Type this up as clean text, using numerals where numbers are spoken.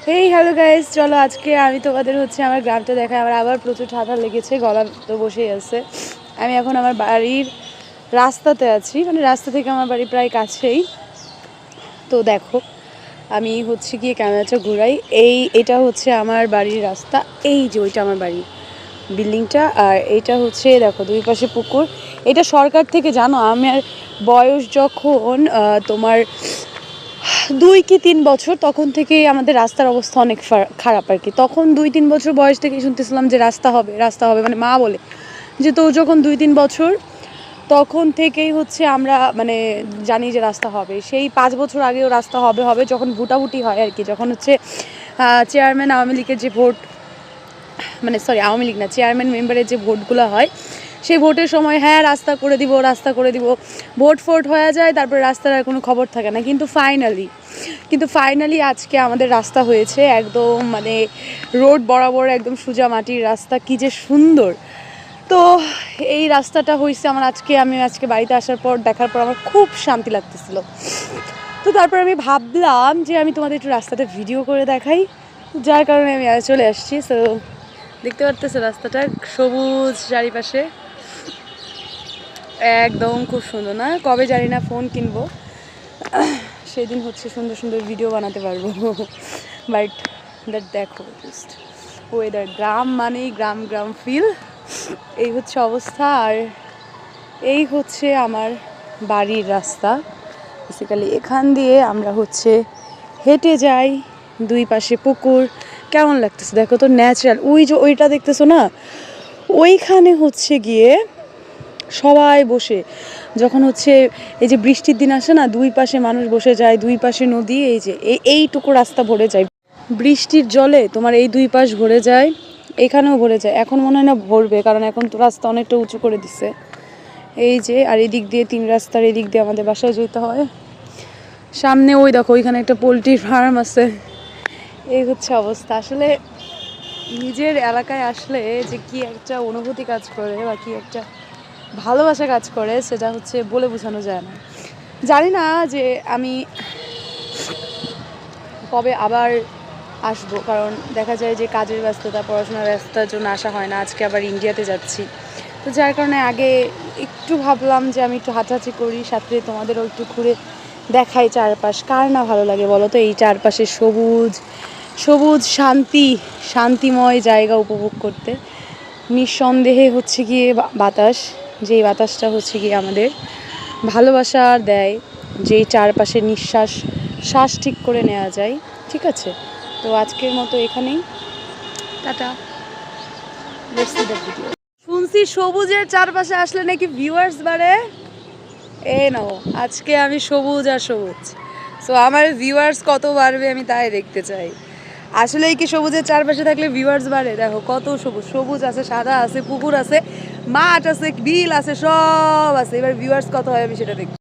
Hey hello guys, চলো আজকে আমি তোমাদের আমার গ্রামটা দেখাই। আমার আবার প্রচুর ঠান্ডা লেগেছে, গলা তো বসেই আছে। আমি এখন আমার বাড়ির রাস্তাতে আছি, মানে রাস্তা থেকে আমার বাড়ি প্রায় কাছেই। তো দেখো আমি গিয়ে ক্যামেরাটা ঘুরাই। এটা আমার বাড়ির রাস্তা, এই যে ওইটা আমার বাড়ি বিল্ডিংটা। আর এটা দেখো দুই পাশে পুকুর। এটা সরকার থেকে, জানো আমার বয়স যখন তোমার 2 কি 3 বছর, তখন থেকেই আমাদের রাস্তার অবস্থা অনেক খারাপ আর কি। তখন 2-3 বছর বয়স থেকেই শুনতেছিলাম যে রাস্তা হবে, মানে মা বলে যে, তো যখন 2-3 বছর তখন থেকেই আমরা মানে জানি যে রাস্তা হবে। সেই 5 বছর আগেও রাস্তা হবে যখন ভোটাভুটি হয় আর কি, যখন চেয়ারম্যান আওয়ামী লীগের যে ভোট, মানে সরি আওয়ামী লীগ না, চেয়ারম্যান মেম্বারের যে ভোটগুলো হয়, সেই ভোটের সময় হ্যাঁ রাস্তা করে দিব ভোট হয়ে যায়, তারপরে রাস্তার আর কোনো খবর থাকে না। কিন্তু ফাইনালি আজকে আমাদের রাস্তা হয়েছে, একদম মানে রোড বরাবর একদম সোজা মাটির রাস্তা, কি যে সুন্দর। তো এই রাস্তাটা হয়েছে আমার আমি আজকে বাড়িতে আসার পর দেখার পর আমার খুব শান্তি লাগতেছিল। তো তারপর আমি ভাবলাম যে আমি তোমাদের একটু রাস্তাটা ভিডিও করে দেখাই, যার কারণে আমি চলে আসছি। সো দেখতে পারতেছো রাস্তাটা সবুজ চারিপাশে, একদম খুব সুন্দর না? কবে জানি না ফোন কিনবো, সেদিন সুন্দর সুন্দর ভিডিও বানাতে পারবো। বাট দেখো জাস্ট ওয়েদার, গ্রাম মানেই গ্রাম ফিল, এই অবস্থা। আর এই আমার বাড়ির রাস্তা। বেসিক্যালি এখান দিয়ে আমরা হেঁটে যাই, দুই পাশে পুকুর। কেমন লাগতেছে দেখো তো, ন্যাচারাল। ওই যে ওইটা দেখতেছো না, ওইখানে গিয়ে সবাই বসে, যখন এই যে বৃষ্টির দিন আসে না, দুই পাশে মানুষ বসে যায়, দুই পাশে নদী, এই যে এইটুকু রাস্তা ভরে যায় বৃষ্টির জলে, তোমার এই দুই পাশ ভরে যায়, এখানেও ভরে যায়। এখন মনে হয় না ভরবে, কারণ এখন তো রাস্তা অনেকটা উঁচু করে দিছে। এই যে, আর এদিক দিয়ে 3 রাস্তার এদিক দিয়ে আমাদের বাসায় যেতে হয়। সামনে ওই দেখো ওইখানে একটা পোলট্রি ফার্ম আছে। এই অবস্থা। আসলে নিজের এলাকায় আসলে যে কি একটা অনুভূতি কাজ করে বা কি একটা ভালোবাসা কাজ করে, সেটা বলে বোঝানো যায় না। জানি না যে আমি কবে আবার আসবো, কারণ দেখা যায় যে কাজের ব্যস্ততা, পড়াশোনার ব্যস্ততার জন্য আসা হয় না। আজকে আবার ইন্ডিয়াতে যাচ্ছি, তো যার কারণে আগে একটু ভাবলাম যে আমি একটু হাঁটাহাঁটি করি, সাথে তোমাদেরও একটু ঘুরে দেখাই চারপাশ। কার না ভালো লাগে বলো তো এই চারপাশে সবুজ শান্তিময় জায়গা উপভোগ করতে। নিঃসন্দেহে গিয়ে বাতাস, যেই বাতাসটা গিয়ে আমাদের ভালোবাসা দেয়, যেই চারপাশে শ্বাস ঠিক করে নেওয়া যায়। ঠিক আছে, তো আজকের মতো এখানেই, টাটা। শুনছি সবুজের চারপাশে আসলে নাকি ভিউয়ার্স বাড়ে। নাও আজকে আমি সবুজ আর সবুজ, সো আমার ভিউয়ার্স কত বাড়বে আমি তাই দেখতে চাই। আসলেই কি সবুজের চারপাশে থাকলে ভিউয়ার্স বাড়ে? দেখো কত সবুজ আছে, সাদা আছে, পুকুর আছে, মাঠ আছে, বিল আছে, সব আছে। এবার ভিউয়ার্স কত হয় আমি সেটা দেখি।